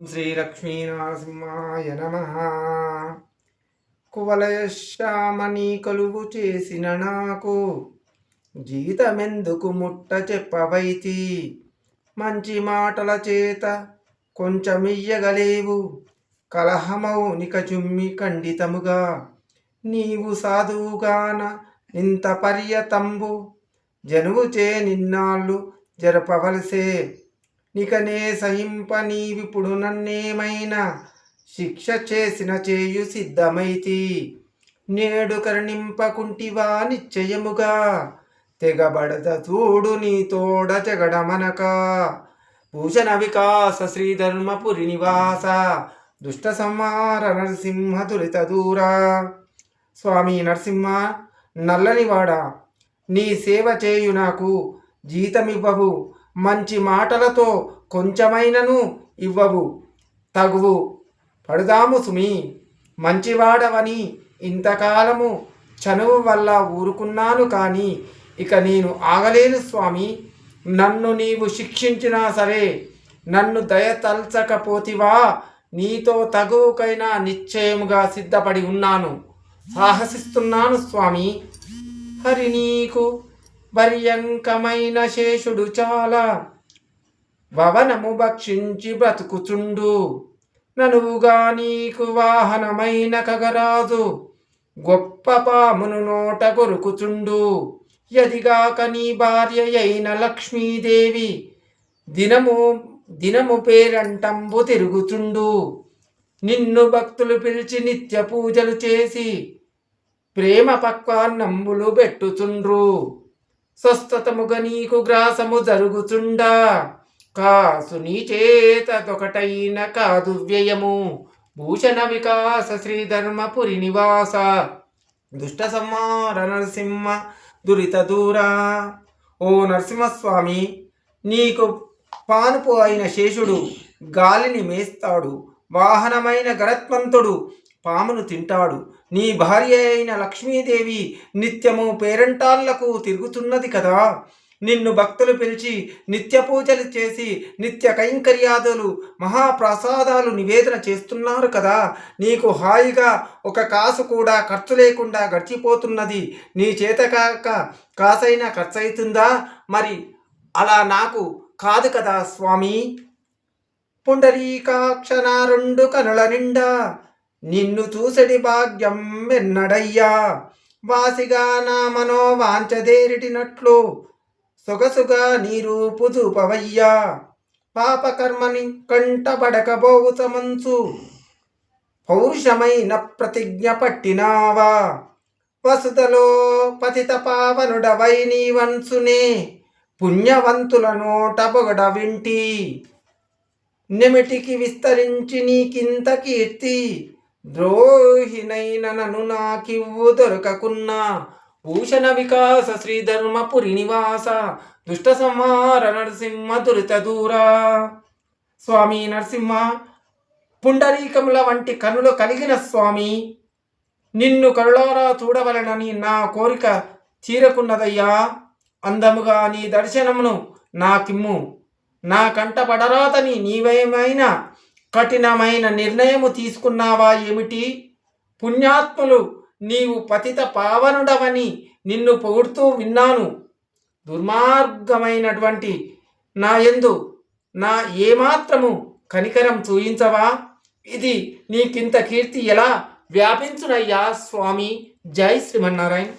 శ్రీలక్ష్మీనరసింహాయ నమః. కువలయశ్యామని కొలువు చేసిన నాకు జీతమెందుకు ముట్ట చెప్పవైతి. మంచి మాటల చేత కొంచెమియ్యగలేవు, కలహమౌనిక చుమ్మి ఖండితముగా. నీవు సాధువుగాన ఇంత పర్యతంబు జనువుచే నిన్నాళ్ళు జరపవలసే. నికనే సహింప నీవిప్పుడు నన్నేమైనా శిక్ష చేసిన చేయు సిద్ధమైతి. నేడు కరుణింపకుంటివా నిశ్చయముగా, తెగబడద చూడు నీ తోడ జగడమనక. భూషణ వికాస శ్రీధర్మపురి నివాస, దుష్ట సంహార నరసింహ దురిత దూరా. స్వామి నరసింహ నల్లనివాడ, నీ సేవ చేయు నాకు జీతమివ్వవు, మంచి మాటలతో కొంచెమైనను ఇవ్వవు. తగువు పడుదాము సుమి, మంచివాడవని ఇంతకాలము చనువు వల్ల ఊరుకున్నాను, కానీ ఇక నేను ఆగలేను స్వామి. నన్ను నీవు శిక్షించినా సరే నన్ను దయతల్చకపోతివా, నీతో తగువుకైనా నిశ్చయముగా సిద్ధపడి ఉన్నాను, సాహసిస్తున్నాను స్వామి. హరి నీకు పర్యంకమైన శేషుడు చాలా భవనము భక్షించి బ్రతుకుచుండు. ననువుగా నీకు వాహనమైన కగరాజు గొప్ప పామును నోట కొరుకుచుండు. యదిగాక నీ భార్య అయిన లక్ష్మీదేవి దినము దినము పేరంటంబు తిరుగుచుండు. నిన్ను భక్తులు పిలిచి నిత్య పూజలు చేసి ప్రేమ పక్వాన్నంబులు పెట్టుచుండ్రు. స్వస్థతముగా నీకు గ్రాసము జరుగుచుండా, కాసు నీ చేతొకటైన కాదు వ్యయము. భూషణ వికాస శ్రీధర్మపురి నివాస, దుష్ట సంహార నరసింహ దురిత దూరా. ఓ నరసింహస్వామి, నీకు పానుపు అయిన శేషుడు గాలిని మేస్తాడు, వాహనమైన గరత్మంతుడు పామును తింటాడు. నీ భార్య అయిన లక్ష్మీదేవి నిత్యము పేరంటాళ్లకు తిరుగుతున్నది కదా. నిన్ను భక్తులు పిలిచి నిత్య పూజలు చేసి నిత్య కైంకర్యాదులు మహాప్రసాదాలు నివేదన చేస్తున్నారు కదా. నీకు హాయిగా ఒక కాసు కూడా ఖర్చు లేకుండా గడిచిపోతున్నది. నీ చేత కాక కాసైనా ఖర్చు అవుతుందా? మరి అలా నాకు కాదు కదా స్వామి. పుండరీకాక్షణ రెండు కనుల నిండా నిన్ను చూసడి భాగ్యం వెన్నడయ్యా. వాసిగా నా మనోవాంచదేరిటినట్లు సొగసుగా నీ రూపు చూపవయ్యా. పాపకర్మని కంటబడకబోవు సమంచు పౌరుషమైన ప్రతిజ్ఞ పట్టినావా. వసుతలో పతిత పావనుడవై నీ వంశునే పుణ్యవంతుల నోట పొగడ వింటి. నిమిటికి విస్తరించి నీకింత కీర్తి, ద్రోహినైన నన్ను నాకివ్వు దొరకకున్నా. భూషణ వికాస శ్రీధర్మపురి నివాస, దుష్ట సంహార నరసింహ దురిత దూరా. స్వామి నరసింహ, పుండరీకముల వంటి కనులు కలిగిన స్వామి, నిన్ను కరులారా చూడవలనని నా కోరిక తీరకున్నదయ్యా. అందముగా నీ దర్శనమును నాకిమ్ము. నా కంట పడరాదని నీవేమైనా కఠినమైన నిర్ణయము తీసుకున్నావా ఏమిటి? పుణ్యాత్ములు నీవు పతిత పావనుడవని నిన్ను పొగుడుతూ విన్నాను. దుర్మార్గమైనటువంటి నా యందు నా ఏమాత్రము కనికరం చూయించవా? ఇది నీకింత కీర్తి ఎలా వ్యాపించునయ్యా స్వామి. జై శ్రీమన్నారాయణ.